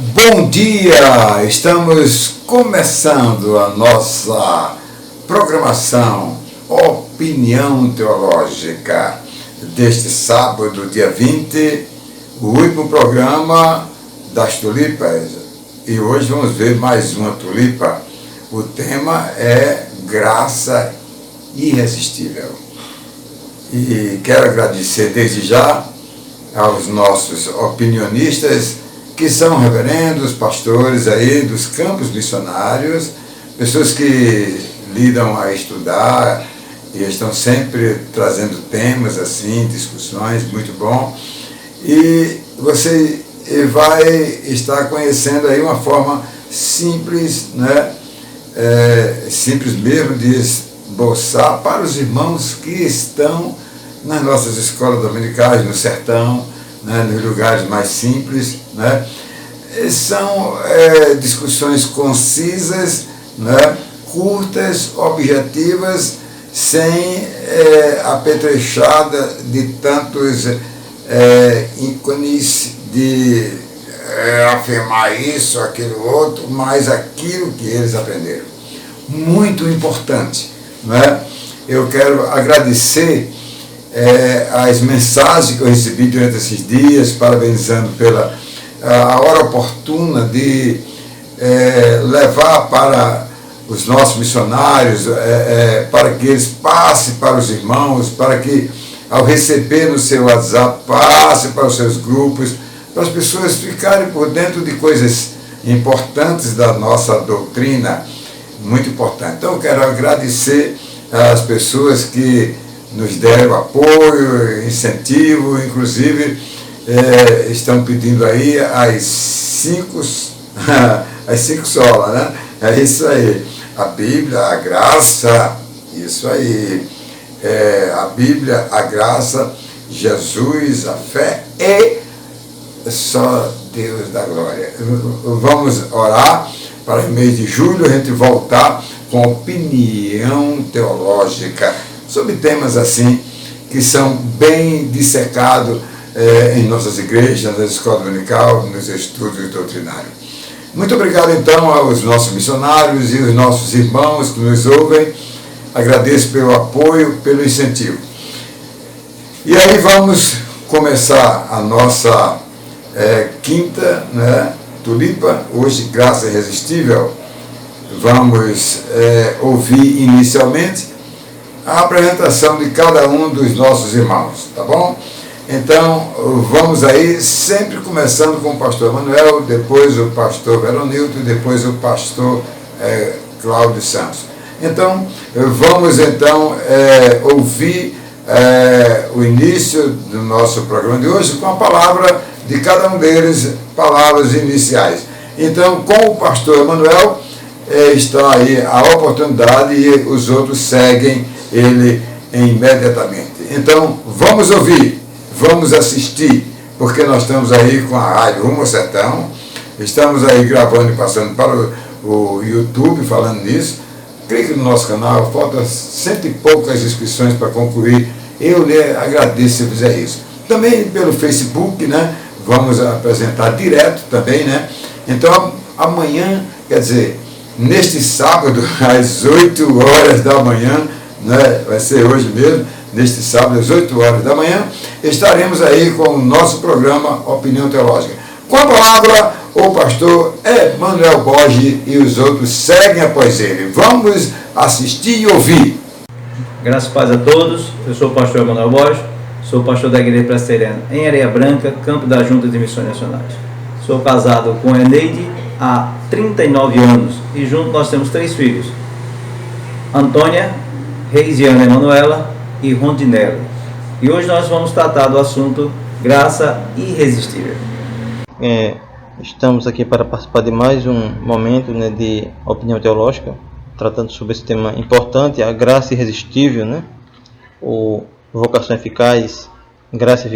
Bom dia! Estamos começando a nossa programação Opinião Teológica deste sábado, dia 20, o último programa das tulipas. E hoje vamos ver mais uma tulipa. O tema é Graça Irresistível. E quero agradecer desde já aos nossos opinionistas, que são reverendos, pastores aí dos campos missionários, pessoas que lidam a estudar e estão sempre trazendo temas assim, discussões, muito bom. E você vai estar conhecendo aí uma forma simples, né? Simples mesmo de esboçar para os irmãos que estão nas nossas escolas dominicais, no sertão, né, nos lugares mais simples, né? São discussões concisas, né, curtas, objetivas, sem apetrechada de tantos ícones de afirmar isso, aquilo outro, mas aquilo que eles aprenderam. Muito importante, né? Eu quero agradecer as mensagens que eu recebi durante esses dias, parabenizando pela a hora oportuna de levar para os nossos missionários, para que eles passem para os irmãos, para que, ao receber no seu WhatsApp, passe para os seus grupos, para as pessoas ficarem por dentro de coisas importantes da nossa doutrina, muito importante. Então, eu quero agradecer às pessoas que nos deram apoio, incentivo, inclusive estão pedindo aí as cinco solas, né? É isso aí. A Bíblia, a graça, isso aí. A Bíblia, a graça, Jesus, a fé e só Deus da glória. Vamos orar para o mês de julho a gente voltar com opinião teológica sobre temas assim que são bem dissecados em nossas igrejas, na escola dominical, nos estudos doutrinários. Muito obrigado então aos nossos missionários e os nossos irmãos que nos ouvem. Agradeço pelo apoio, pelo incentivo. E aí vamos começar a nossa quinta, né, tulipa, hoje Graça Irresistível. Vamos ouvir inicialmente a apresentação de cada um dos nossos irmãos, tá bom? Então, vamos aí, sempre começando com o pastor Manuel, depois o pastor Veronildo, depois o pastor Cláudio Santos. Então, vamos então ouvir o início do nosso programa de hoje com a palavra de cada um deles, palavras iniciais. Então, com o pastor Manuel, está aí a oportunidade e os outros seguem ele imediatamente. Então, vamos ouvir, vamos assistir, porque nós estamos aí com a rádio Rumo ao Sertão, estamos aí gravando e passando para o YouTube, falando nisso. Clique no nosso canal, falta 100 e poucas inscrições para concluir. Eu lhe agradeço se fizer isso. Também pelo Facebook, né? Vamos apresentar direto também, né? Então, amanhã, quer dizer, neste sábado, às 8 horas da manhã, né, vai ser hoje mesmo, neste sábado, às 8 horas da manhã, estaremos aí com o nosso programa Opinião Teológica. Com a palavra, o pastor Emanuel Borges e os outros seguem após ele. Vamos assistir e ouvir. Graças e paz a todos. Eu sou o pastor Emanuel Borges, sou pastor da Igreja Presbiteriana em Areia Branca, campo da Junta de Missões Nacionais. Sou casado com Eneide há 39 anos e junto nós temos 3 filhos: Antônia, Reisiana Emanuela e Rondinello. E hoje nós vamos tratar do assunto Graça Irresistível. Estamos aqui para participar de mais um momento, né, de opinião teológica, tratando sobre esse tema importante, a graça irresistível, né? Ou vocação eficaz, graça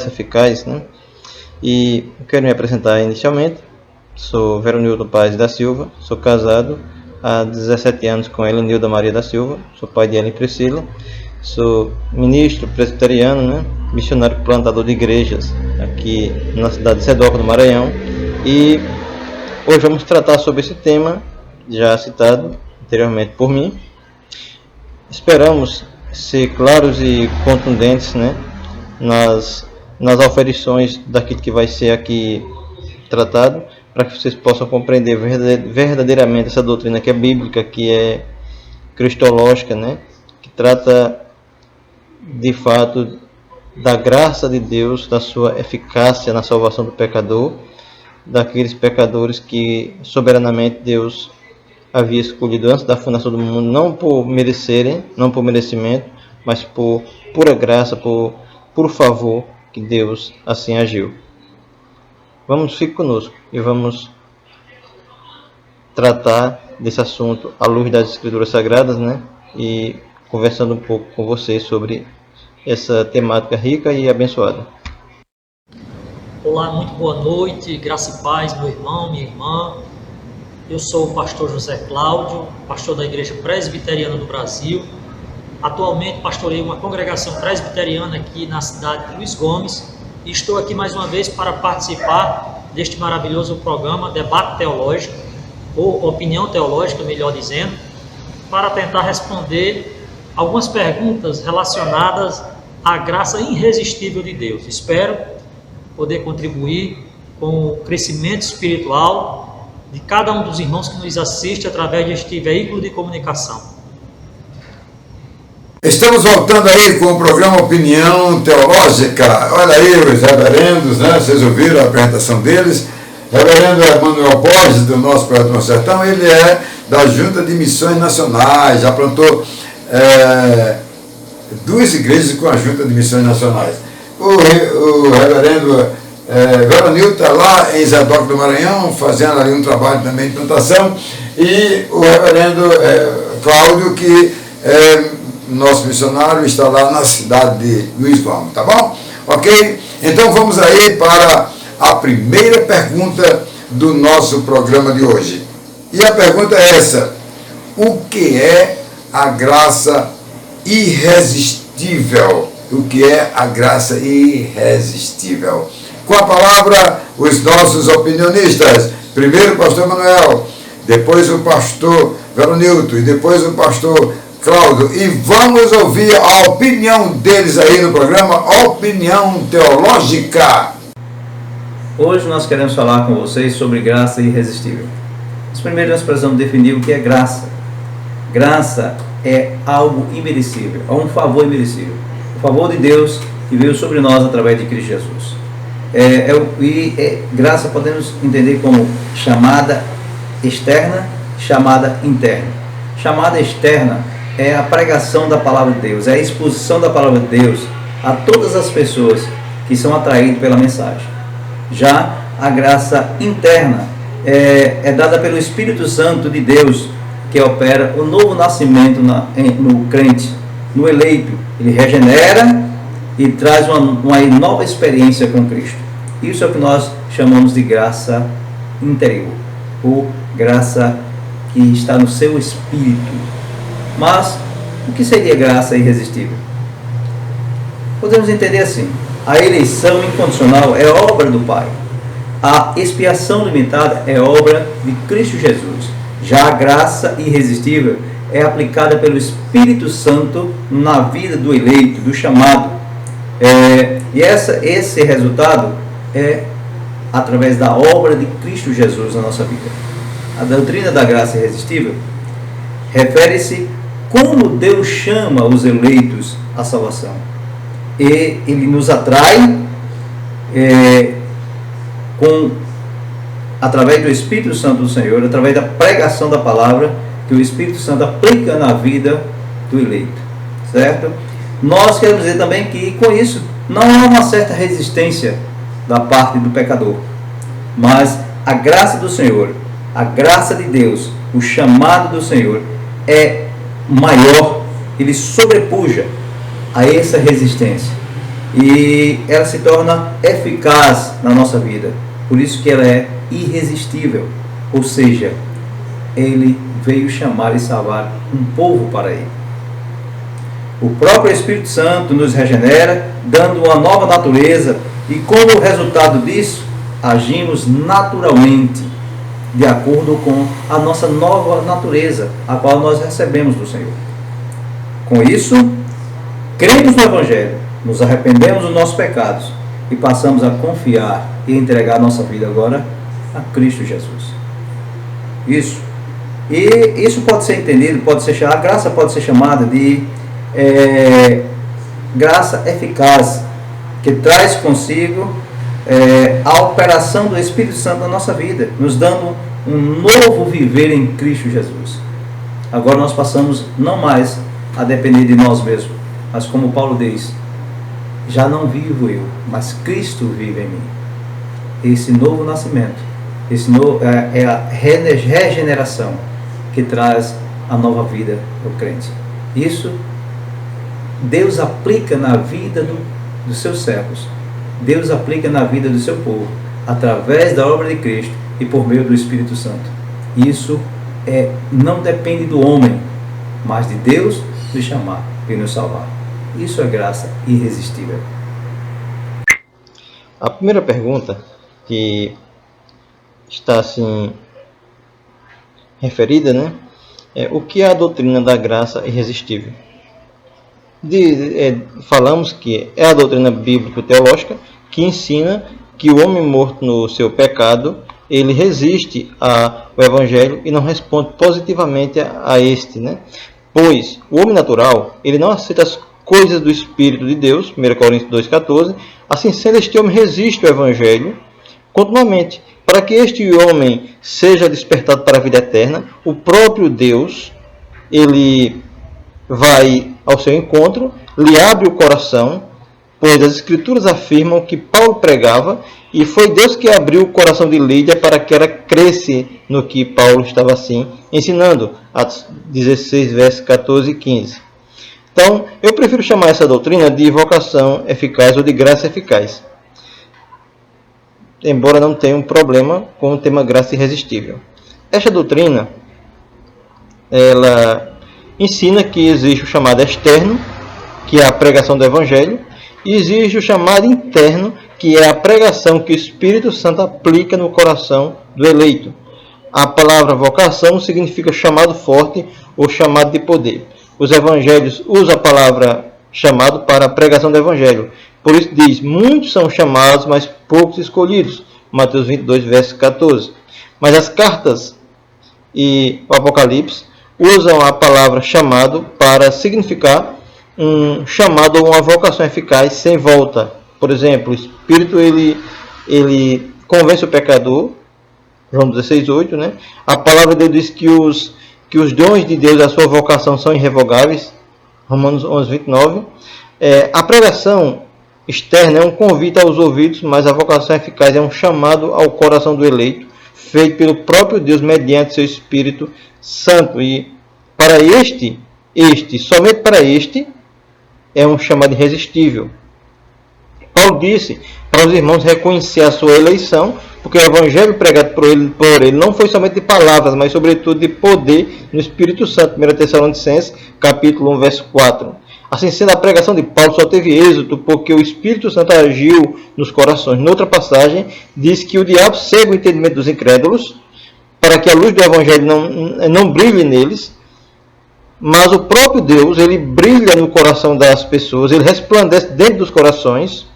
eficaz, né? E eu quero me apresentar inicialmente. Sou Veronildo Paz da Silva, sou casado há 17 anos com Elenilda Maria da Silva, sou pai de Ellen Priscila, sou ministro presbiteriano, né, missionário plantador de igrejas aqui na cidade de Sedópolis, do Maranhão, e Hoje vamos tratar sobre esse tema, já citado anteriormente por mim. Esperamos ser claros e contundentes, né, nas aferições daquilo que vai ser aqui tratado, para que vocês possam compreender verdadeiramente essa doutrina que é bíblica, que é cristológica, né, que trata de fato da graça de Deus, da sua eficácia na salvação do pecador, daqueles pecadores que soberanamente Deus havia escolhido antes da fundação do mundo, não por merecerem, não por merecimento, mas por pura graça, por favor que Deus assim agiu. Fique conosco e vamos tratar desse assunto à luz das Escrituras Sagradas, né? E conversando um pouco com vocês sobre essa temática rica e abençoada. Olá, muito boa noite, graça e paz, meu irmão, minha irmã. Eu sou o pastor José Cláudio, pastor da Igreja Presbiteriana do Brasil. Atualmente pastoreio uma congregação presbiteriana aqui na cidade de Luiz Gomes e estou aqui mais uma vez para participar deste maravilhoso programa Debate Teológico, ou Opinião Teológica, melhor dizendo, para tentar responder algumas perguntas relacionadas à graça irresistível de Deus. Espero poder contribuir com o crescimento espiritual de cada um dos irmãos que nos assiste através deste veículo de comunicação. Estamos voltando aí com o programa Opinião Teológica. Olha aí os reverendos, né? Vocês ouviram a apresentação deles. Reverendo Emanuel Borges, do nosso Projeto No Sertão, ele é da Junta de Missões Nacionais, já plantou 2 igrejas com a Junta de Missões Nacionais. O reverendo Veronil está lá em Zedoc do Maranhão, fazendo ali um trabalho também de plantação, e o reverendo Cláudio, que nosso missionário, está lá na cidade de Luiz Gomes, tá bom? Ok? Então vamos aí para a primeira pergunta do nosso programa de hoje. E a pergunta é essa: o que é a graça irresistível? O que é a graça irresistível? Com a palavra, os nossos opinionistas. Primeiro o pastor Manuel, depois o pastor Veronilton e depois o pastor Cláudio. E vamos ouvir a opinião deles aí no programa Opinião Teológica. Hoje nós queremos falar com vocês sobre graça irresistível. Mas primeiro nós precisamos definir o que é graça. Graça é algo imerecível, é um favor imerecível. O favor de Deus que veio sobre nós através de Cristo Jesus. Graça podemos entender como chamada externa, chamada interna. Chamada externa é a pregação da palavra de Deus, é a exposição da palavra de Deus a todas as pessoas que são atraídas pela mensagem. Já a graça interna é dada pelo Espírito Santo de Deus, que opera o novo nascimento no crente, no eleito. Ele regenera e traz uma nova experiência com Cristo. Isso é o que nós chamamos de graça interior, ou graça que está no seu espírito. Mas o que seria graça irresistível? Podemos entender assim: a eleição incondicional é obra do Pai, a expiação limitada é obra de Cristo Jesus. Já a graça irresistível é aplicada pelo Espírito Santo na vida do eleito, do chamado. Esse resultado é através da obra de Cristo Jesus na nossa vida. A doutrina da graça irresistível refere-se como Deus chama os eleitos à salvação. E Ele nos atrai através do Espírito Santo do Senhor, através da pregação da palavra que o Espírito Santo aplica na vida do eleito, certo? Nós queremos dizer também que com isso não há uma certa resistência da parte do pecador, mas a graça do Senhor, a graça de Deus, o chamado do Senhor é maior, ele sobrepuja a essa resistência e ela se torna eficaz na nossa vida. Por isso que ela é irresistível, ou seja, ele veio chamar e salvar um povo para ele. O próprio Espírito Santo nos regenera, dando uma nova natureza, e como resultado disso, agimos naturalmente de acordo com a nossa nova natureza, a qual nós recebemos do Senhor. Com isso, cremos no Evangelho, nos arrependemos dos nossos pecados e passamos a confiar e entregar a nossa vida agora a Cristo Jesus. Isso. E isso pode ser entendido, a graça pode ser chamada de graça eficaz, que traz consigo a operação do Espírito Santo na nossa vida, nos dando um novo viver em Cristo Jesus. Agora nós passamos não mais a depender de nós mesmos, mas como Paulo diz, já não vivo eu, mas Cristo vive em mim. Esse novo nascimento, é a regeneração que traz a nova vida do crente. Isso Deus aplica na vida dos seus servos. Deus aplica na vida do seu povo, através da obra de Cristo e por meio do Espírito Santo. Isso não depende do homem, mas de Deus nos chamar e nos salvar. Isso é graça irresistível. A primeira pergunta que está assim referida, né, é o que é a doutrina da graça irresistível? Falamos que é a doutrina bíblico-teológica que ensina que o homem morto no seu pecado, ele resiste ao Evangelho e não responde positivamente a este, né? Pois o homem natural, ele não aceita as coisas do Espírito de Deus, 1 Coríntios 2,14, assim sendo, este homem resiste ao Evangelho continuamente. Para que este homem seja despertado para a vida eterna, o próprio Deus, ele vai ao seu encontro, lhe abre o coração, pois as Escrituras afirmam que Paulo pregava, e foi Deus que abriu o coração de Lídia para que ela cresce no que Paulo estava assim ensinando. Atos 16, versos 14 e 15. Então, eu prefiro chamar essa doutrina de vocação eficaz ou de graça eficaz, embora não tenha um problema com o tema graça irresistível. Esta doutrina, ela ensina que existe o chamado externo, que é a pregação do Evangelho, e existe o chamado interno, que é a pregação que o Espírito Santo aplica no coração do eleito. A palavra vocação significa chamado forte ou chamado de poder. Os evangelhos usam a palavra chamado para a pregação do Evangelho. Por isso diz, muitos são chamados, mas poucos escolhidos. Mateus 22, verso 14. Mas as cartas e o Apocalipse usam a palavra chamado para significar um chamado ou uma vocação eficaz sem volta. Por exemplo, o Espírito ele convence o pecador, João 16:8, né? A palavra de Deus diz que os dons de Deus e a sua vocação são irrevogáveis, Romanos 11:29. A pregação externa é um convite aos ouvidos, mas a vocação eficaz é um chamado ao coração do eleito, feito pelo próprio Deus mediante seu Espírito Santo. E para somente para este, é um chamado irresistível. Paulo disse para os irmãos reconhecer a sua eleição, porque o Evangelho pregado por ele não foi somente de palavras, mas sobretudo de poder no Espírito Santo. 1 Tessalonicenses, capítulo 1, verso 4. Assim sendo, a pregação de Paulo só teve êxito porque o Espírito Santo agiu nos corações. Noutra passagem, diz que o diabo cega o entendimento dos incrédulos, para que a luz do Evangelho não brilhe neles, mas o próprio Deus, ele brilha no coração das pessoas, ele resplandece dentro dos corações,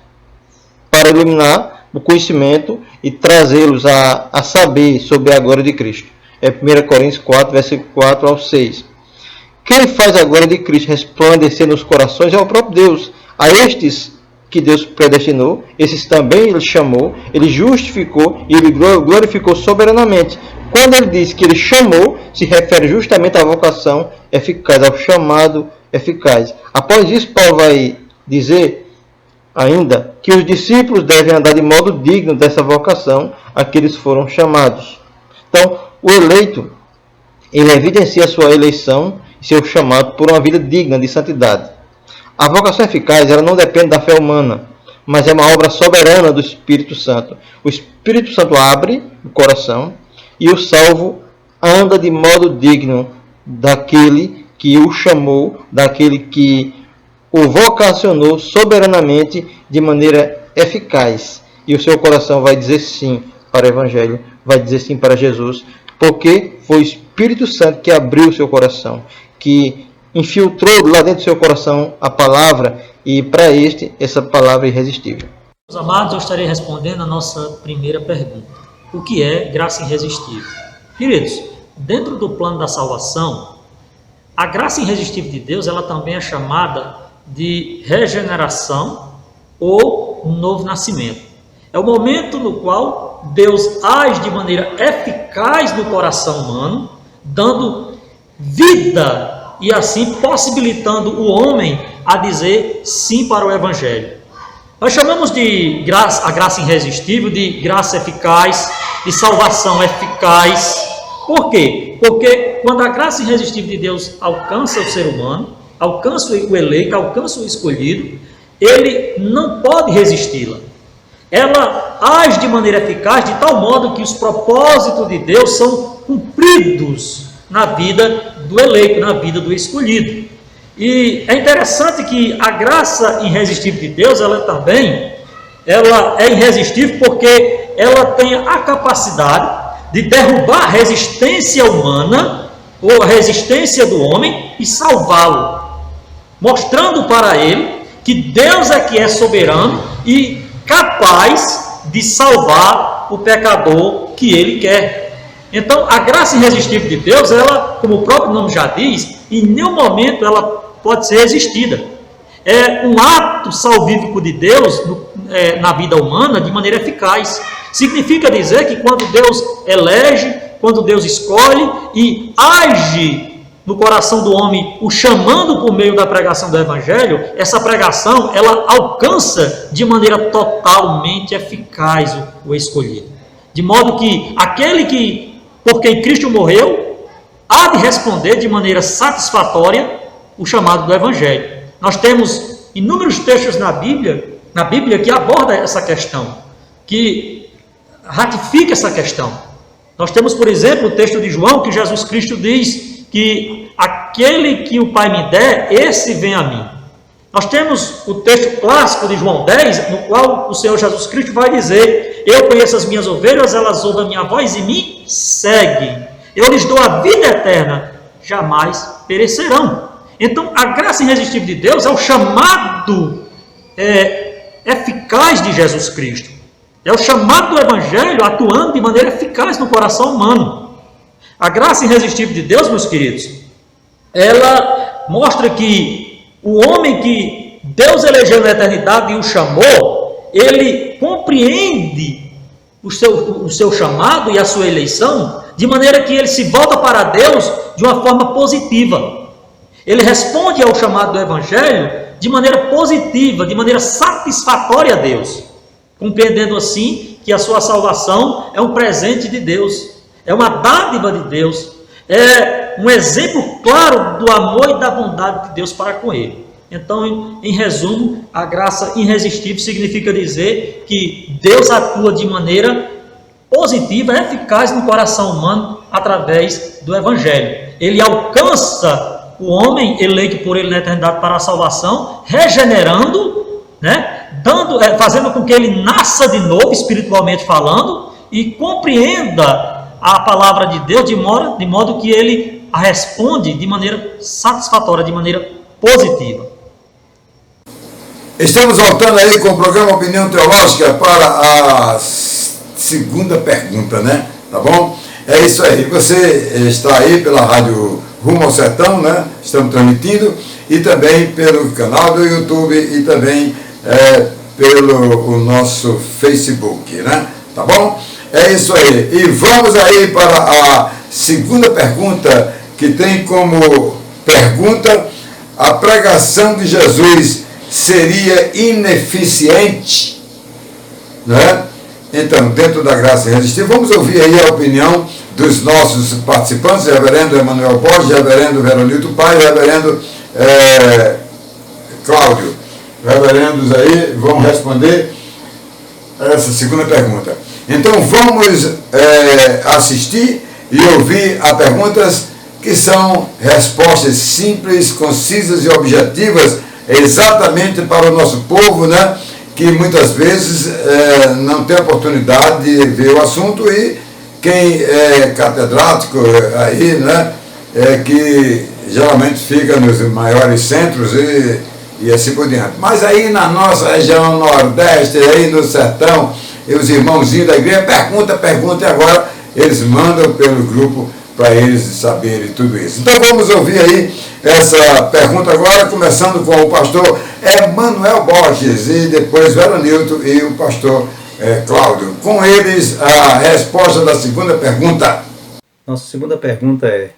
para iluminar o conhecimento e trazê-los a saber sobre a glória de Cristo. É 1 Coríntios 4, versículo 4 ao 6. Quem faz a glória de Cristo resplandecer nos corações é o próprio Deus. A estes que Deus predestinou, esses também ele chamou, ele justificou e ele glorificou soberanamente. Quando ele diz que ele chamou, se refere justamente à vocação eficaz, ao chamado eficaz. Após isso, Paulo vai dizer ainda que os discípulos devem andar de modo digno dessa vocação a que eles foram chamados. Então, o eleito, ele evidencia sua eleição e seu chamado por uma vida digna de santidade. A vocação eficaz, ela não depende da fé humana, mas é uma obra soberana do Espírito Santo. O Espírito Santo abre o coração e o salvo anda de modo digno daquele que o chamou, daquele que o vocacionou soberanamente de maneira eficaz. E o seu coração vai dizer sim para o Evangelho vai dizer sim para Jesus, porque foi o Espírito Santo que abriu o seu coração, que infiltrou lá dentro do seu coração a palavra, e para essa palavra é irresistível. Meus amados, eu estarei respondendo a nossa primeira pergunta. O que é graça irresistível? Queridos, dentro do plano da salvação, a graça irresistível de Deus, ela também é chamada de regeneração ou novo nascimento. É o momento no qual Deus age de maneira eficaz no coração humano, dando vida e assim possibilitando o homem a dizer sim para o Evangelho. Nós chamamos de graça, a graça irresistível, de graça eficaz, de salvação eficaz. Por quê? Porque quando a graça irresistível de Deus alcança o ser humano, alcança o eleito, alcança o escolhido, ele não pode resisti-la. Ela age de maneira eficaz, de tal modo que os propósitos de Deus são cumpridos na vida do eleito, na vida do escolhido. E é interessante que a graça irresistível de Deus, ela é irresistível porque ela tem a capacidade de derrubar a resistência humana ou a resistência do homem e salvá-lo, mostrando para ele que Deus é que é soberano e capaz de salvar o pecador que ele quer. Então, a graça irresistível de Deus, ela, como o próprio nome já diz, em nenhum momento ela pode ser resistida. É um ato salvífico de Deus na vida humana de maneira eficaz. Significa dizer que quando Deus elege, quando Deus escolhe e age no coração do homem, o chamando por meio da pregação do Evangelho, essa pregação, ela alcança de maneira totalmente eficaz o escolhido. De modo que aquele por quem Cristo morreu, há de responder de maneira satisfatória o chamado do Evangelho. Nós temos inúmeros textos na Bíblia que abordam essa questão, que ratifica essa questão. Nós temos, por exemplo, o texto de João, que Jesus Cristo diz que aquele que o Pai me der, esse vem a mim. Nós temos o texto clássico de João 10, no qual o Senhor Jesus Cristo vai dizer: eu conheço as minhas ovelhas, elas ouvem a minha voz e me seguem. Eu lhes dou a vida eterna, jamais perecerão. Então, a graça irresistível de Deus é o chamado eficaz de Jesus Cristo. É o chamado do Evangelho atuando de maneira eficaz no coração humano. A graça irresistível de Deus, meus queridos, ela mostra que o homem que Deus elegeu na eternidade e o chamou, ele compreende o seu chamado e a sua eleição de maneira que ele se volta para Deus de uma forma positiva. Ele responde ao chamado do Evangelho de maneira positiva, de maneira satisfatória a Deus, compreendendo assim que a sua salvação é um presente de Deus, é uma dádiva de Deus, é um exemplo claro do amor e da bondade de Deus para com ele. Então, em resumo, a graça irresistível significa dizer que Deus atua de maneira positiva, eficaz no coração humano através do Evangelho. Ele alcança o homem eleito por ele na eternidade para a salvação, regenerando, fazendo com que ele nasça de novo, espiritualmente falando, e compreenda a palavra de Deus de modo que ele a responde de maneira satisfatória, de maneira positiva. Estamos voltando aí com o programa Opinião Teológica para a segunda pergunta, né? Tá bom? É isso aí. Você está aí pela rádio Rumo ao Sertão, né? Estamos transmitindo, e também pelo canal do YouTube e também pelo nosso Facebook, né? Tá bom? É isso aí. E vamos aí para a segunda pergunta, que tem como pergunta: a pregação de Jesus seria ineficiente? Né? Então, dentro da graça irresistível, vamos ouvir aí a opinião dos nossos participantes, reverendo Emanuel Borges, reverendo Veronildo Pai, reverendo Cláudio. Reverendos aí vão responder essa segunda pergunta. Então vamos assistir e ouvir as perguntas, que são respostas simples, concisas e objetivas, exatamente para o nosso povo, né? Que muitas vezes não tem oportunidade de ver o assunto e quem é catedrático aí, né, que geralmente fica nos maiores centros e assim por diante. Mas aí na nossa região Nordeste, aí no sertão, e os irmãozinhos da igreja pergunta, e agora eles mandam pelo grupo para eles saberem tudo isso. Então vamos ouvir aí essa pergunta agora, começando com o pastor Emanuel Borges e depois Veronilton e o pastor Cláudio. Com eles a resposta da segunda pergunta. Nossa segunda pergunta é: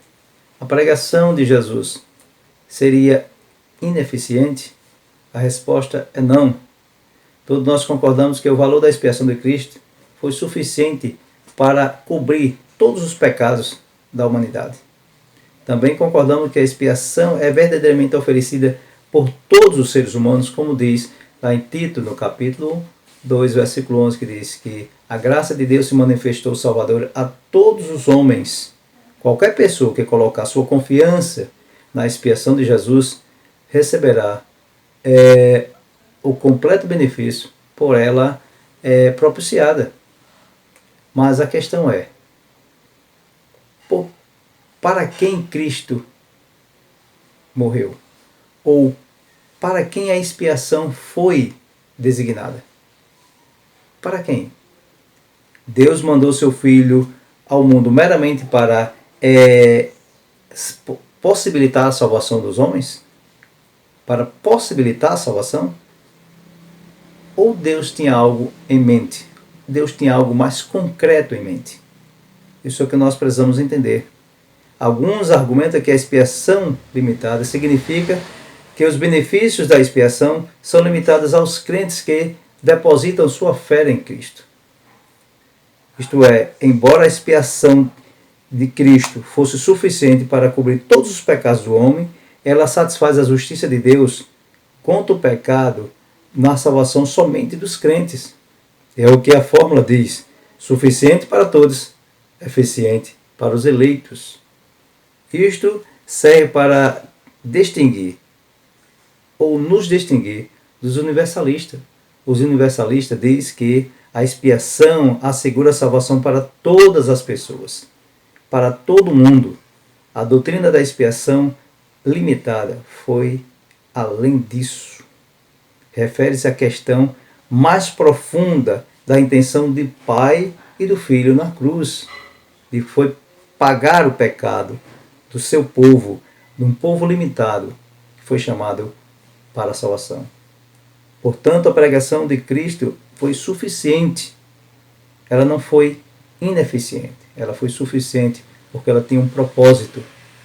a pregação de Jesus seria ineficiente? A resposta é não. Todos nós concordamos que o valor da expiação de Cristo foi suficiente para cobrir todos os pecados da humanidade. Também concordamos que a expiação é verdadeiramente oferecida por todos os seres humanos, como diz lá em Tito, no capítulo 2, versículo 11, que diz que a graça de Deus se manifestou salvadora a todos os homens. Qualquer pessoa que colocar sua confiança na expiação de Jesus receberá o completo benefício por ela propiciada. Mas a questão é, para quem Cristo morreu? Ou para quem a expiação foi designada? Para quem? Deus mandou seu Filho ao mundo meramente para possibilitar a salvação dos homens? Para possibilitar a salvação? Ou Deus tinha algo em mente? Deus tinha algo mais concreto em mente? Isso é o que nós precisamos entender. Alguns argumentam que a expiação limitada significa que os benefícios da expiação são limitados aos crentes que depositam sua fé em Cristo. Isto é, embora a expiação de Cristo fosse suficiente para cobrir todos os pecados do homem, ela satisfaz a justiça de Deus contra o pecado na salvação somente dos crentes. É o que a fórmula diz: suficiente para todos, eficiente para os eleitos. Isto serve para distinguir ou nos distinguir dos universalistas. Os universalistas dizem que a expiação assegura a salvação para todas as pessoas, para todo mundo. A doutrina da expiação limitada foi além disso. Refere-se à questão mais profunda da intenção de Pai e do Filho na cruz, e foi pagar o pecado do seu povo, de um povo limitado, que foi chamado para a salvação. Portanto, a pregação de Cristo foi suficiente. Ela não foi ineficiente. Ela foi suficiente porque ela tinha um propósito: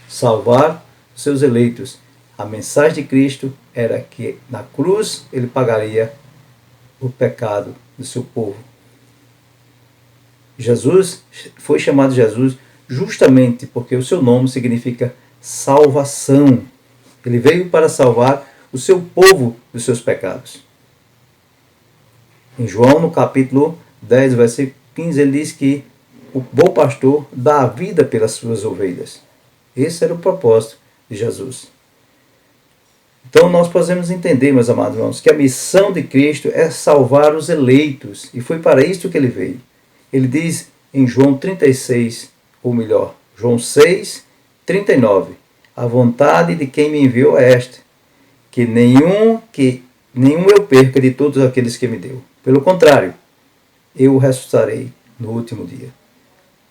salvar os seus eleitos. A mensagem de Cristo era que na cruz ele pagaria o pecado do seu povo. Jesus foi chamado Jesus justamente porque o seu nome significa salvação. Ele veio para salvar o seu povo dos seus pecados. Em João, no capítulo 10, versículo 15, ele diz que o bom pastor dá a vida pelas suas ovelhas. Esse era o propósito de Jesus. Então nós podemos entender, meus amados irmãos, que a missão de Cristo é salvar os eleitos. E foi para isso que ele veio. Ele diz em João 36, ou melhor, João 6, 39. A vontade de quem me enviou é esta: que nenhum eu perca de todos aqueles que me deu. Pelo contrário, eu o ressuscitarei no último dia.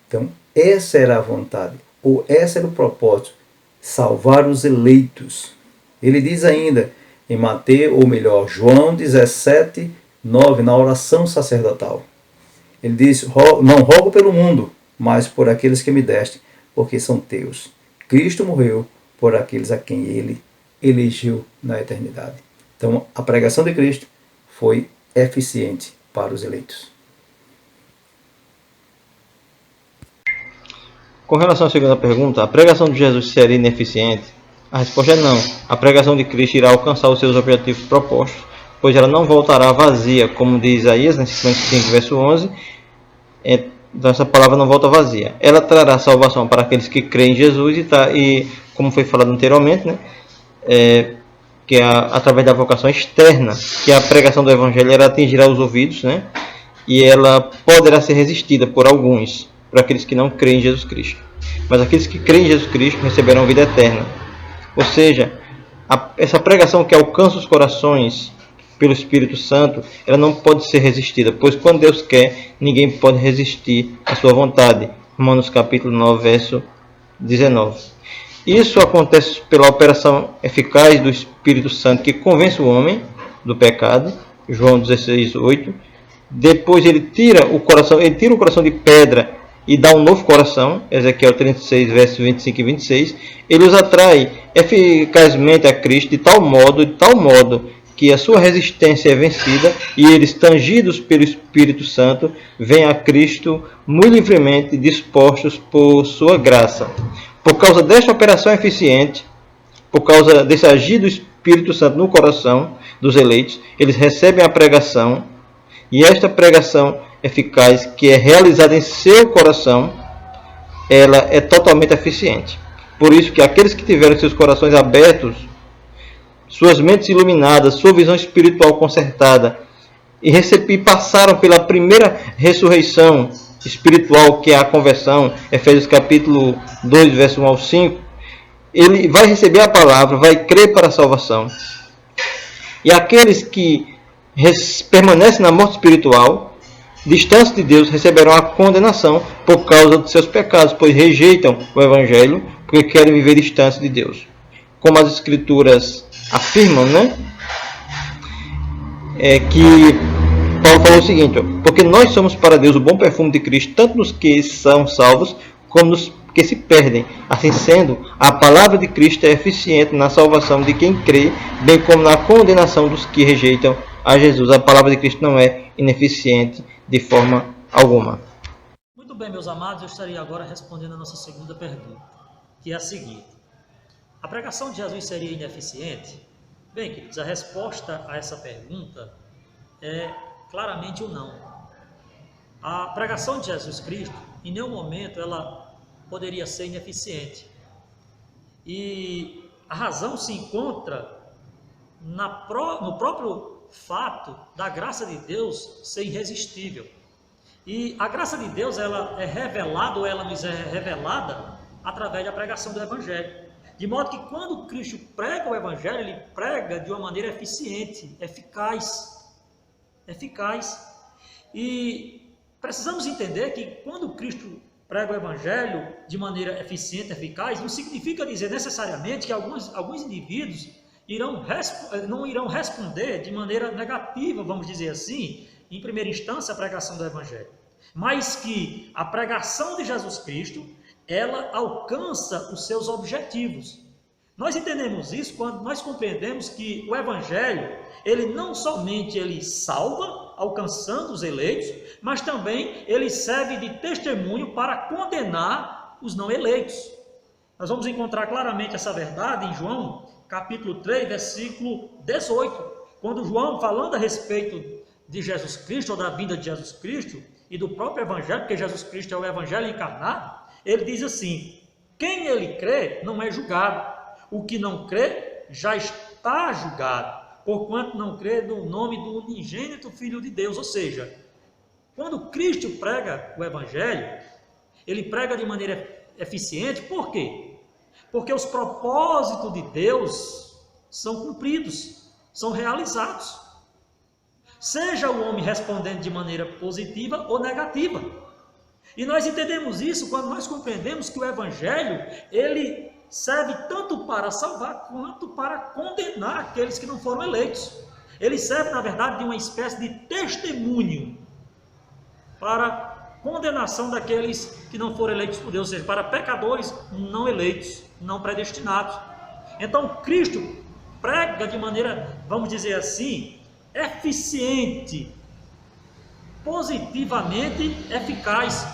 Então, essa era a vontade, ou esse era o propósito: salvar os eleitos. Ele diz ainda em Mateus, ou melhor, João 17, 9, na oração sacerdotal. Ele diz: não rogo pelo mundo, mas por aqueles que me deste, porque são teus. Cristo morreu por aqueles a quem ele elegeu na eternidade. Então, a pregação de Cristo foi eficiente para os eleitos. Com relação à segunda pergunta, a pregação de Jesus seria ineficiente? A resposta é não. A pregação de Cristo irá alcançar os seus objetivos propostos, pois ela não voltará vazia, como diz Isaías, no 55, verso 11. Então essa palavra não volta vazia. Ela trará salvação para aqueles que creem em Jesus e como foi falado anteriormente, né, que através da vocação externa, que a pregação do Evangelho ela atingirá os ouvidos, né, e ela poderá ser resistida por alguns, por aqueles que não creem em Jesus Cristo. Mas aqueles que creem em Jesus Cristo receberão vida eterna. Ou seja, essa pregação que alcança os corações pelo Espírito Santo, ela não pode ser resistida, pois quando Deus quer, ninguém pode resistir à sua vontade. Romanos capítulo 9, verso 19. Isso acontece pela operação eficaz do Espírito Santo que convence o homem do pecado, João 16, 8. Depois ele tira o coração de pedra e dá um novo coração, Ezequiel 36, versos 25 e 26. Ele os atrai eficazmente a Cristo de tal modo que a sua resistência é vencida e eles, tangidos pelo Espírito Santo, vêm a Cristo muito livremente dispostos por sua graça. Por causa desta operação eficiente, por causa desse agir do Espírito Santo no coração dos eleitos, eles recebem a pregação, e esta pregação eficaz, que é realizada em seu coração, ela é totalmente eficiente. Por isso que aqueles que tiveram seus corações abertos, suas mentes iluminadas, sua visão espiritual consertada, e passaram pela primeira ressurreição espiritual, que é a conversão, Efésios capítulo 2, verso 1 ao 5, ele vai receber a palavra, vai crer para a salvação. E aqueles que permanecem na morte espiritual, distantes de Deus, receberão a condenação por causa dos seus pecados, pois rejeitam o Evangelho, porque querem viver distante de Deus. Como as Escrituras afirmam, que Paulo falou o seguinte: porque nós somos para Deus o bom perfume de Cristo, tanto nos que são salvos, como nos que se perdem. Assim sendo, a palavra de Cristo é eficiente na salvação de quem crê, bem como na condenação dos que rejeitam a Jesus. A palavra de Cristo não é ineficiente de forma alguma. Muito bem, meus amados, eu estaria agora respondendo a nossa segunda pergunta, que é a seguinte: a pregação de Jesus seria ineficiente? Bem, queridos, a resposta a essa pergunta é claramente o não. A pregação de Jesus Cristo, em nenhum momento ela poderia ser ineficiente. E a razão se encontra no próprio fato da graça de Deus ser irresistível. E a graça de Deus, ela é revelada, ou ela nos é revelada através da pregação do Evangelho. De modo que quando Cristo prega o Evangelho, ele prega de uma maneira eficiente, eficaz. E precisamos entender que quando Cristo prega o Evangelho de maneira eficiente, eficaz, não significa dizer necessariamente que alguns indivíduos não irão responder de maneira negativa, vamos dizer assim, em primeira instância, a pregação do Evangelho. Mas que a pregação de Jesus Cristo, ela alcança os seus objetivos. Nós entendemos isso quando nós compreendemos que o Evangelho, ele não somente ele salva, alcançando os eleitos, mas também ele serve de testemunho para condenar os não eleitos. Nós vamos encontrar claramente essa verdade em João, capítulo 3, versículo 18, quando João, falando a respeito de Jesus Cristo, ou da vinda de Jesus Cristo, e do próprio Evangelho, porque Jesus Cristo é o Evangelho encarnado, ele diz assim: quem ele crê não é julgado, o que não crê já está julgado, porquanto não crê no nome do unigênito Filho de Deus. Ou seja, quando Cristo prega o Evangelho, ele prega de maneira eficiente. Por quê? Porque os propósitos de Deus são cumpridos, são realizados. Seja o homem respondendo de maneira positiva ou negativa. E nós entendemos isso quando nós compreendemos que o Evangelho, ele serve tanto para salvar quanto para condenar aqueles que não foram eleitos. Ele serve, na verdade, de uma espécie de testemunho para condenação daqueles que não foram eleitos por Deus, ou seja, para pecadores não eleitos, não predestinados. Então, Cristo prega de maneira, vamos dizer assim, eficiente, positivamente eficaz.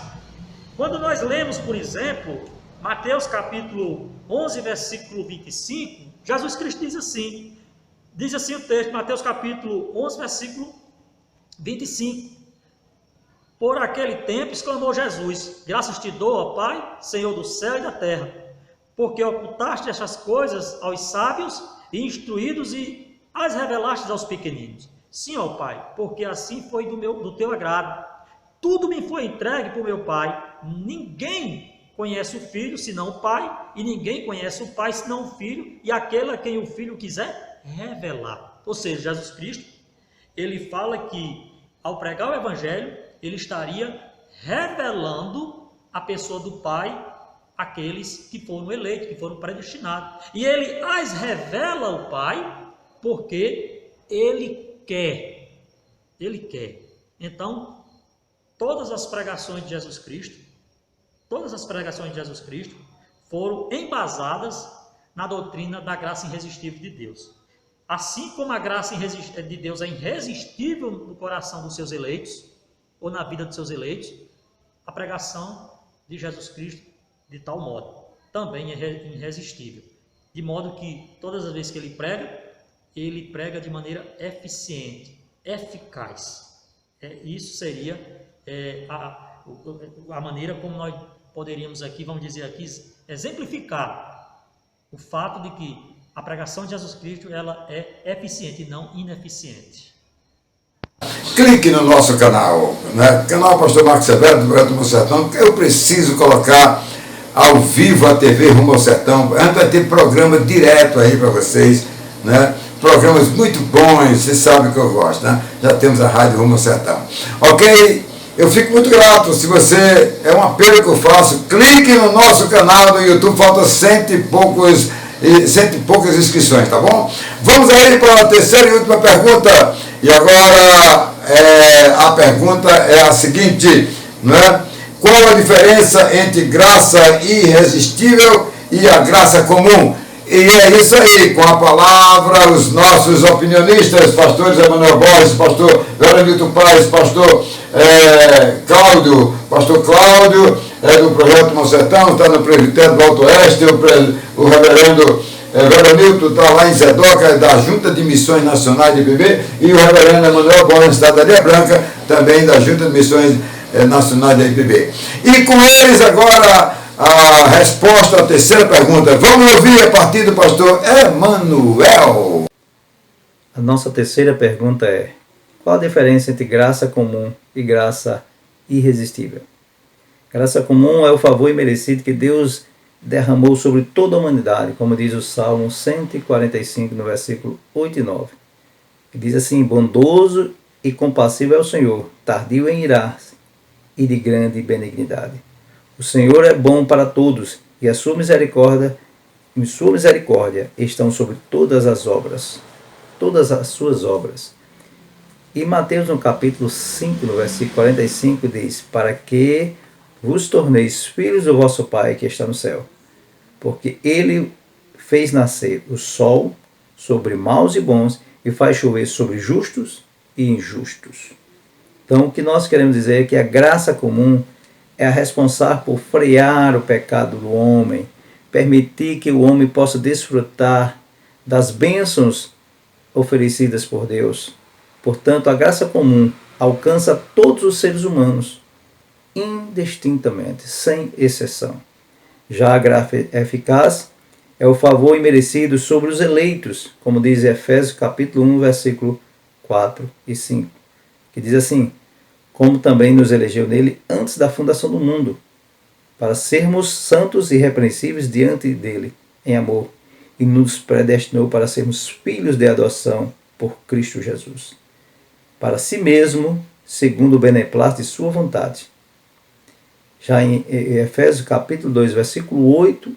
Quando nós lemos, por exemplo, Mateus capítulo 11, versículo 25, Jesus Cristo diz assim o texto, Mateus capítulo 11, versículo 25. Por aquele tempo exclamou Jesus: graças te dou, ó Pai, Senhor do céu e da terra, porque ocultaste estas coisas aos sábios e instruídos e as revelaste aos pequeninos. Sim, ó Pai, porque assim foi do teu agrado. tudo me foi entregue por meu Pai. Ninguém conhece o Filho senão o Pai, e ninguém conhece o Pai senão o Filho, e aquele a quem o Filho quiser revelar. Ou seja, Jesus Cristo, ele fala que ao pregar o Evangelho, ele estaria revelando a pessoa do Pai àqueles que foram eleitos, que foram predestinados. E ele as revela ao Pai porque ele quer. Ele quer. Então, todas as pregações de Jesus Cristo foram embasadas na doutrina da graça irresistível de Deus. Assim como a graça de Deus é irresistível no coração dos seus eleitos, ou na vida dos seus eleitos, a pregação de Jesus Cristo, de tal modo, também é irresistível. De modo que, todas as vezes que ele prega de maneira eficiente, eficaz. Isso seria a maneira como nós poderíamos aqui, vamos dizer aqui, exemplificar o fato de que a pregação de Jesus Cristo ela é eficiente e não ineficiente. Clique no nosso canal, né? Canal Pastor Marcos Severo, do Projeto Rumo ao Sertão. Eu preciso colocar ao vivo a TV Rumo ao Sertão. A gente vai ter programa direto aí para vocês, né? Programas muito bons, vocês sabem que eu gosto, né? Já temos a Rádio Rumo ao Sertão. Ok? Eu fico muito grato. Se você, é um apelo que eu faço, clique no nosso canal do YouTube, faltam cento e poucas inscrições, tá bom? Vamos aí para a terceira e última pergunta. E agora a pergunta é a seguinte, né? Qual a diferença entre graça irresistível e a graça comum? E é isso aí, com a palavra, os nossos opinionistas, pastores Emanuel Borges, pastor Veronilton Paz, pastor Cláudio, do Projeto Rumo ao Sertão, está no Presbitério do Alto Oeste, o reverendo Veronilton está lá em Zedoca, da Junta de Missões Nacionais de IPB, e o reverendo Emanuel Borges está da Areia Branca, também da Junta de Missões Nacionais da IPB. E com eles agora a resposta à terceira pergunta. Vamos ouvir a partir do pastor Emanuel. A nossa terceira pergunta é: qual a diferença entre graça comum e graça irresistível? Graça comum é o favor imerecido que Deus derramou sobre toda a humanidade, como diz o Salmo 145, no versículo 8 e 9. Que diz assim: bondoso e compassivo é o Senhor, tardio em irar-se e de grande benignidade. O Senhor é bom para todos, e a sua misericórdia estão sobre todas as suas obras. E Mateus, no capítulo 5, no versículo 45, diz: para que vos torneis filhos do vosso Pai que está no céu, porque ele fez nascer o sol sobre maus e bons, e faz chover sobre justos e injustos. Então, o que nós queremos dizer é que a graça comum é a responsável por frear o pecado do homem, permitir que o homem possa desfrutar das bênçãos oferecidas por Deus. Portanto, a graça comum alcança todos os seres humanos, indistintamente, sem exceção. Já a graça eficaz é o favor imerecido sobre os eleitos, como diz Efésios capítulo 1, versículo 4 e 5, que diz assim: como também nos elegeu nele antes da fundação do mundo, para sermos santos e irrepreensíveis diante dele, em amor, e nos predestinou para sermos filhos de adoção por Cristo Jesus, para si mesmo, segundo o beneplácito de sua vontade. Já em Efésios capítulo 2, versículo 8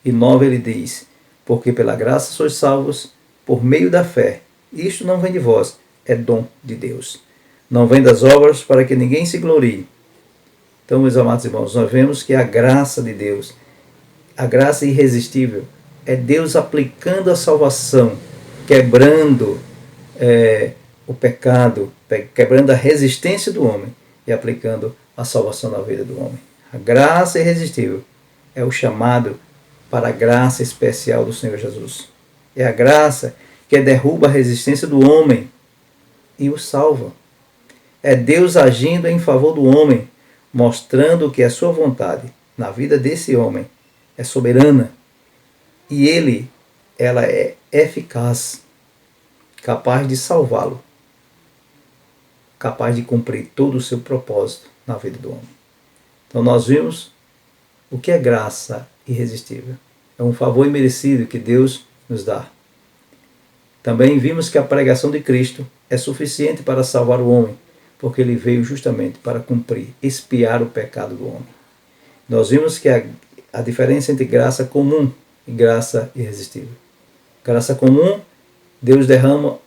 e 9, ele diz: porque pela graça sois salvos por meio da fé. Isto não vem de vós, é dom de Deus. Não vem das obras, para que ninguém se glorie. Então, meus amados irmãos, nós vemos que a graça de Deus, a graça irresistível, é Deus aplicando a salvação, quebrando o pecado, quebrando a resistência do homem e aplicando a salvação na vida do homem. A graça irresistível é o chamado para a graça especial do Senhor Jesus. É a graça que derruba a resistência do homem e o salva. É Deus agindo em favor do homem, mostrando que a sua vontade na vida desse homem é soberana e ela é eficaz, capaz de salvá-lo, capaz de cumprir todo o seu propósito na vida do homem. Então nós vimos o que é graça irresistível. É um favor imerecido que Deus nos dá. Também vimos que a pregação de Cristo é suficiente para salvar o homem, porque ele veio justamente para cumprir, expiar o pecado do homem. Nós vimos que a diferença entre graça comum e graça irresistível. Graça comum, Deus derrama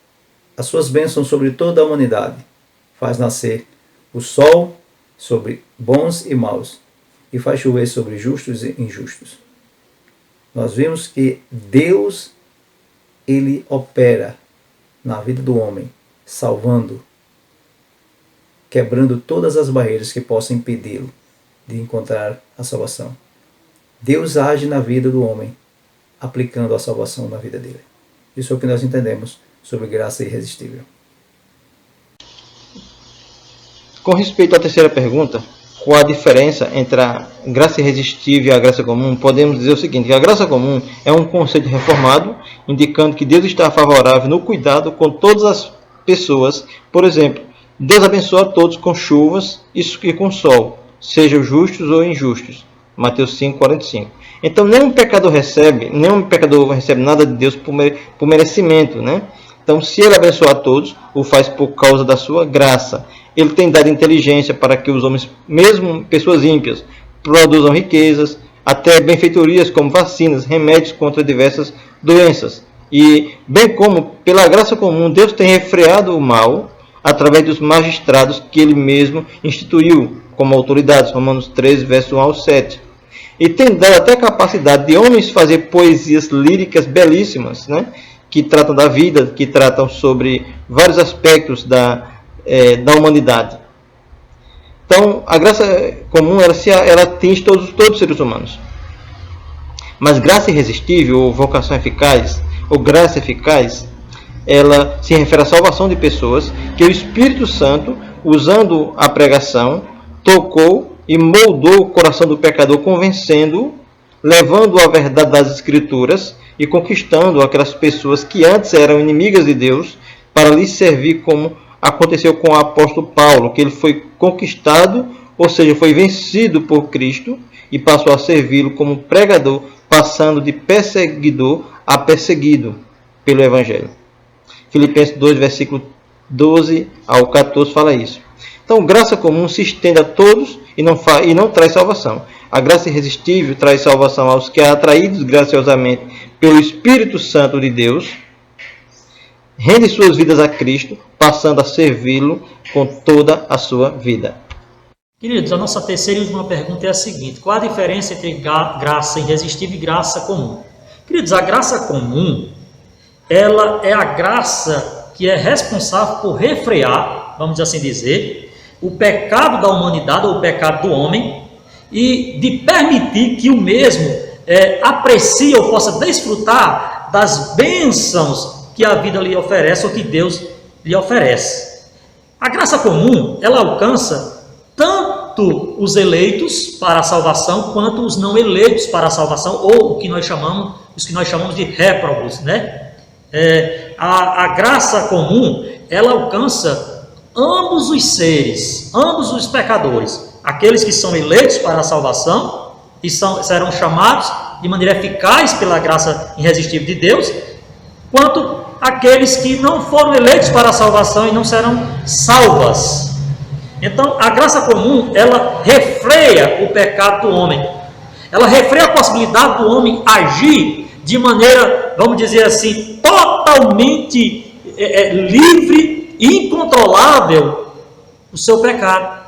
as suas bênçãos sobre toda a humanidade, faz nascer o sol sobre bons e maus, e faz chover sobre justos e injustos. Nós vimos que Deus, ele opera na vida do homem, salvando, quebrando todas as barreiras que possam impedi-lo de encontrar a salvação. Deus age na vida do homem, aplicando a salvação na vida dele. Isso é o que nós entendemos sobre graça irresistível. Com respeito à terceira pergunta, qual a diferença entre a graça irresistível e a graça comum, podemos dizer o seguinte, que a graça comum é um conceito reformado, indicando que Deus está favorável no cuidado com todas as pessoas. Por exemplo, Deus abençoa a todos com chuvas e com sol, sejam justos ou injustos. Mateus 5:45. Então, nenhum pecador recebe nada de Deus por merecimento, né? Então, se ele abençoa a todos, o faz por causa da sua graça. Ele tem dado inteligência para que os homens, mesmo pessoas ímpias, produzam riquezas, até benfeitorias como vacinas, remédios contra diversas doenças. E, bem como, pela graça comum, Deus tem refreado o mal através dos magistrados que ele mesmo instituiu como autoridades. Romanos 3, verso 1 ao 7. E tem dado até a capacidade de homens fazer poesias líricas belíssimas, né? Que tratam da vida, que tratam sobre vários aspectos da humanidade. Então, a graça comum ela atinge todos os seres humanos. Mas graça irresistível, ou vocação eficaz, ou graça eficaz, ela se refere à salvação de pessoas que o Espírito Santo, usando a pregação, tocou e moldou o coração do pecador, convencendo-o, levando-o à verdade das Escrituras e conquistando aquelas pessoas que antes eram inimigas de Deus para lhe servir, como aconteceu com o apóstolo Paulo, que ele foi conquistado, ou seja, foi vencido por Cristo e passou a servi-lo como pregador, passando de perseguidor a perseguido pelo Evangelho. Filipenses 2, versículo 12 ao 14 fala isso. Então, graça comum se estende a todos e não traz salvação. A graça irresistível traz salvação aos que, atraídos graciosamente pelo Espírito Santo de Deus, rendem suas vidas a Cristo, passando a servi-lo com toda a sua vida. Queridos, a nossa terceira e última pergunta é a seguinte: qual a diferença entre graça irresistível e graça comum? Queridos, a graça comum, ela é a graça que é responsável por refrear, vamos assim dizer, o pecado da humanidade, ou o pecado do homem, e de permitir que o mesmo aprecie ou possa desfrutar das bênçãos que a vida lhe oferece, ou que Deus lhe oferece. A graça comum, ela alcança tanto os eleitos para a salvação, quanto os não eleitos para a salvação, ou os que nós chamamos de réprobos, né? A graça comum, ela alcança ambos os seres, ambos os pecadores, aqueles que são eleitos para a salvação e serão chamados de maneira eficaz pela graça irresistível de Deus, quanto aqueles que não foram eleitos para a salvação e não serão salvas. Então, a graça comum, ela refreia o pecado do homem, ela refreia a possibilidade do homem agir de maneira, vamos dizer assim, totalmente livre e incontrolável o seu pecado.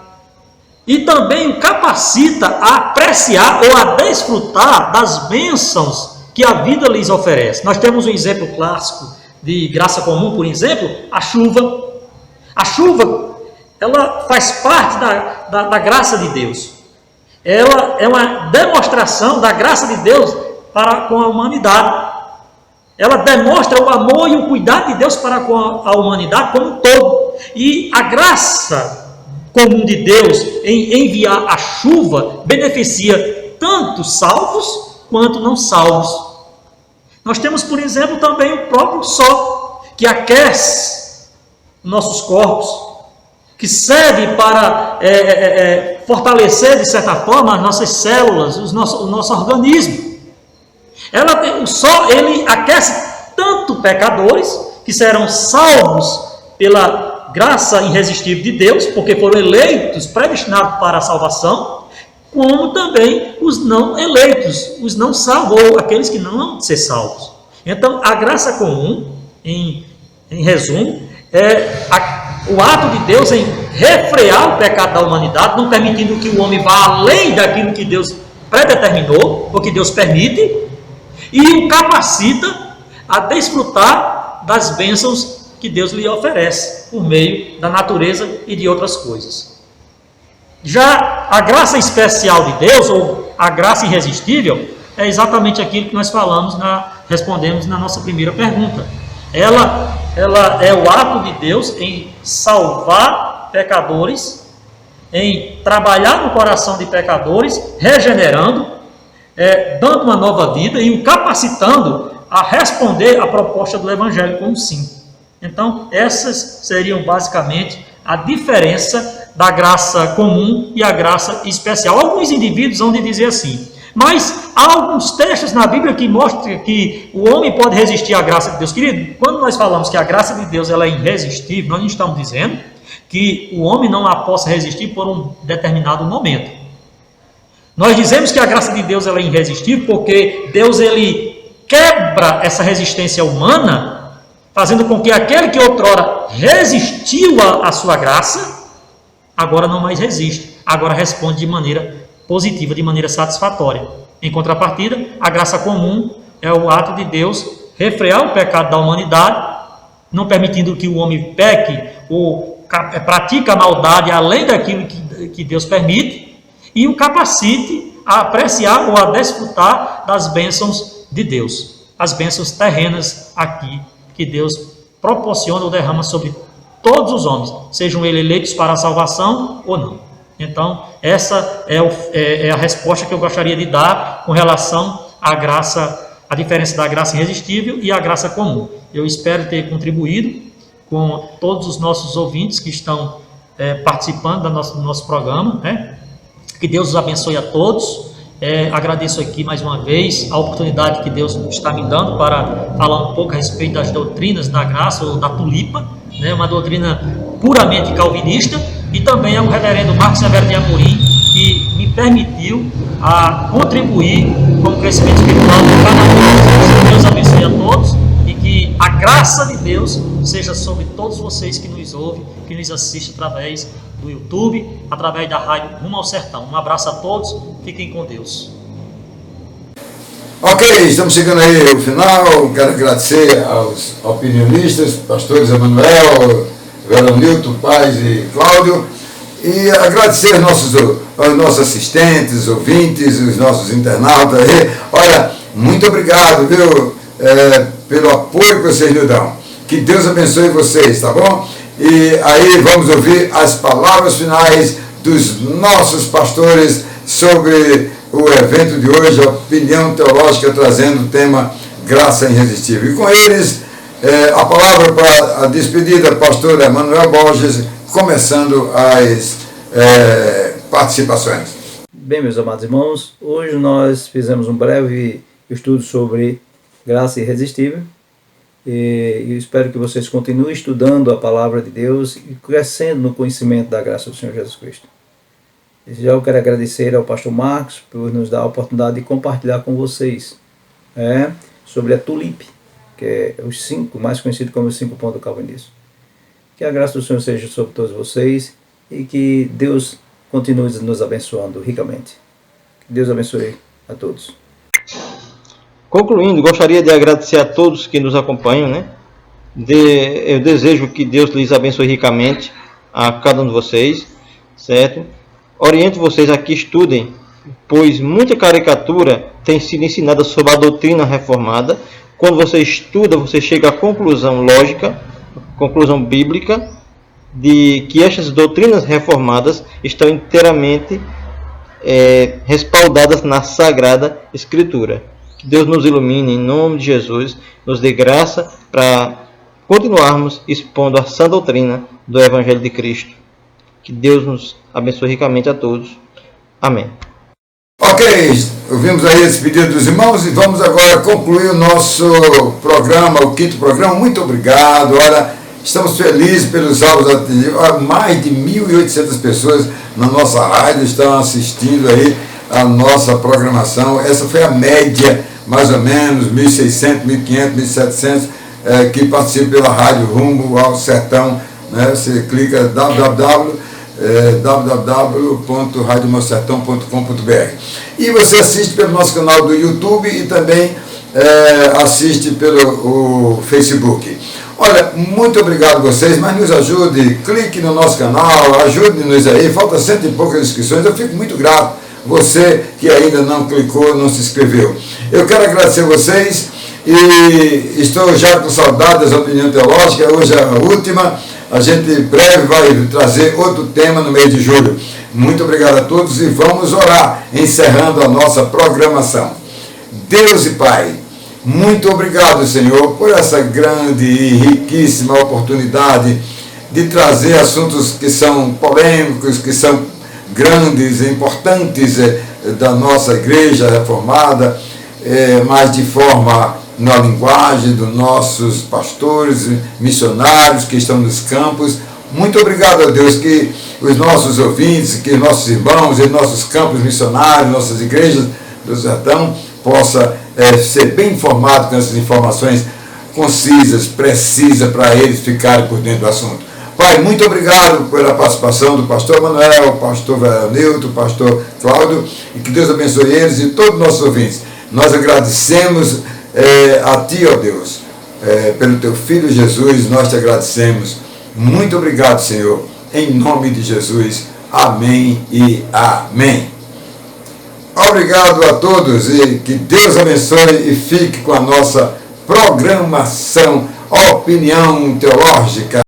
E também o capacita a apreciar ou a desfrutar das bênçãos que a vida lhes oferece. Nós temos um exemplo clássico de graça comum, por exemplo, a chuva. A chuva, ela faz parte da graça de Deus. Ela é uma demonstração da graça de Deus para com a humanidade. Ela demonstra o amor e o cuidado de Deus para com a humanidade como um todo. E a graça comum de Deus em enviar a chuva beneficia tanto salvos quanto não salvos. Nós temos, por exemplo, também o próprio sol, que aquece nossos corpos. que serve para fortalecer, de certa forma, as nossas células, o nosso organismo. Ele aquece tanto pecadores, que serão salvos pela graça irresistível de Deus, porque foram eleitos, predestinados para a salvação, como também os não eleitos, os não salvos, ou aqueles que não vão ser salvos. Então, a graça comum, em resumo, é o ato de Deus em refrear o pecado da humanidade, não permitindo que o homem vá além daquilo que Deus predeterminou, ou que Deus permite, e o capacita a desfrutar das bênçãos que Deus lhe oferece, por meio da natureza e de outras coisas. Já a graça especial de Deus, ou a graça irresistível, é exatamente aquilo que nós respondemos na nossa primeira pergunta. Ela é o ato de Deus em salvar pecadores, em trabalhar no coração de pecadores, regenerando, dando uma nova vida e o capacitando a responder à proposta do Evangelho com um sim. Então, essas seriam basicamente a diferença da graça comum e a graça especial. Alguns indivíduos vão dizer assim, mas há alguns textos na Bíblia que mostram que o homem pode resistir à graça de Deus. Querido, quando nós falamos que a graça de Deus ela é irresistível, nós não estamos dizendo que o homem não a possa resistir por um determinado momento. Nós dizemos que a graça de Deus ela é irresistível porque Deus ele quebra essa resistência humana, fazendo com que aquele que outrora resistiu à sua graça, agora não mais resiste, agora responde de maneira positiva, de maneira satisfatória. Em contrapartida, a graça comum é o ato de Deus refrear o pecado da humanidade, não permitindo que o homem peque ou pratique a maldade além daquilo que Deus permite, e o capacite a apreciar ou a desfrutar das bênçãos de Deus, as bênçãos terrenas aqui, que Deus proporciona ou derrama sobre todos os homens, sejam eles eleitos para a salvação ou não. Então, essa é a resposta que eu gostaria de dar com relação à graça, a diferença da graça irresistível e a graça comum. Eu espero ter contribuído com todos os nossos ouvintes que estão participando do nosso programa, né? Que Deus os abençoe a todos. Agradeço aqui mais uma vez a oportunidade que Deus está me dando para falar um pouco a respeito das doutrinas da graça ou da tulipa, né? Uma doutrina puramente calvinista, e também ao reverendo Marcos Severo de Amorim, que me permitiu contribuir com o crescimento espiritual de cada um de nós. Deus abençoe a todos e que a graça de Deus seja sobre todos vocês que nos ouvem, que nos assistem através do YouTube, através da rádio Rumo ao Sertão. Um abraço a todos, fiquem com Deus. Ok, estamos chegando aí ao final. Quero agradecer aos opinionistas, pastores Emanuel, Veronilton, Paz e Cláudio, e agradecer aos nossos assistentes, ouvintes, os nossos internautas aí. Olha, muito obrigado, viu, pelo apoio que vocês nos dão. Que Deus abençoe vocês, tá bom? E aí vamos ouvir as palavras finais dos nossos pastores sobre o evento de hoje, a opinião teológica, trazendo o tema Graça Irresistível. E com eles, a palavra para a despedida, pastor Emanuel Borges, começando as participações. Bem, meus amados irmãos, hoje nós fizemos um breve estudo sobre graça irresistível, e eu espero que vocês continuem estudando a palavra de Deus e crescendo no conhecimento da graça do Senhor Jesus Cristo. Já eu quero agradecer ao pastor Marcos por nos dar a oportunidade de compartilhar com vocês sobre a tulipe, que é os 5, mais conhecido como os 5 pontos do calvinismo. Que a graça do Senhor seja sobre todos vocês e que Deus continue nos abençoando ricamente. Que Deus abençoe a todos. Concluindo, gostaria de agradecer a todos que nos acompanham, né? Eu desejo que Deus lhes abençoe ricamente a cada um de vocês, certo? Oriento vocês a que estudem, pois muita caricatura tem sido ensinada sobre a doutrina reformada. Quando você estuda, você chega à conclusão lógica, conclusão bíblica, de que estas doutrinas reformadas estão inteiramente respaldadas na Sagrada Escritura. Que Deus nos ilumine em nome de Jesus, nos dê graça para continuarmos expondo a sã doutrina do Evangelho de Cristo. Que Deus nos abençoe ricamente a todos. Amém. Ok, ouvimos aí esse pedido dos irmãos e vamos agora concluir o nosso programa, o 5º programa. Muito obrigado. Olha, estamos felizes pelos áudios atendidos. Mais de 1.800 pessoas na nossa rádio estão assistindo aí a nossa programação. Essa foi a média, mais ou menos, 1.600, 1.500, 1.700 que participam pela rádio Rumo ao Sertão. Né? Você clica www.radiomosertão.com.br e você assiste pelo nosso canal do YouTube e também assiste pelo Facebook. Olha, muito obrigado a vocês, mas nos ajude, clique no nosso canal, ajude-nos aí, falta 100 e poucas inscrições, eu fico muito grato, você que ainda não clicou, não se inscreveu. Eu quero agradecer a vocês e estou já com saudade das opiniões teológicas, hoje é a última, a gente breve vai trazer outro tema no mês de julho. Muito obrigado a todos e vamos orar, encerrando a nossa programação. Deus e Pai, muito obrigado, Senhor, por essa grande e riquíssima oportunidade de trazer assuntos que são polêmicos, que são grandes e importantes da nossa igreja reformada, mas de forma na linguagem dos nossos pastores, missionários que estão nos campos. Muito obrigado a Deus que os nossos ouvintes, que nossos irmãos e nossos campos missionários, nossas igrejas do Sertão, possa ser bem informado com essas informações concisas, precisas, para eles ficarem por dentro do assunto. Pai, muito obrigado pela participação do pastor Manuel, pastor Veronilton, pastor Cláudio, e que Deus abençoe eles e todos os nossos ouvintes. Nós agradecemos a Ti, ó Deus, pelo Teu Filho Jesus, nós Te agradecemos. Muito obrigado, Senhor, em nome de Jesus. Amém e amém. Obrigado a todos e que Deus abençoe e fique com a nossa programação Opinião Teológica.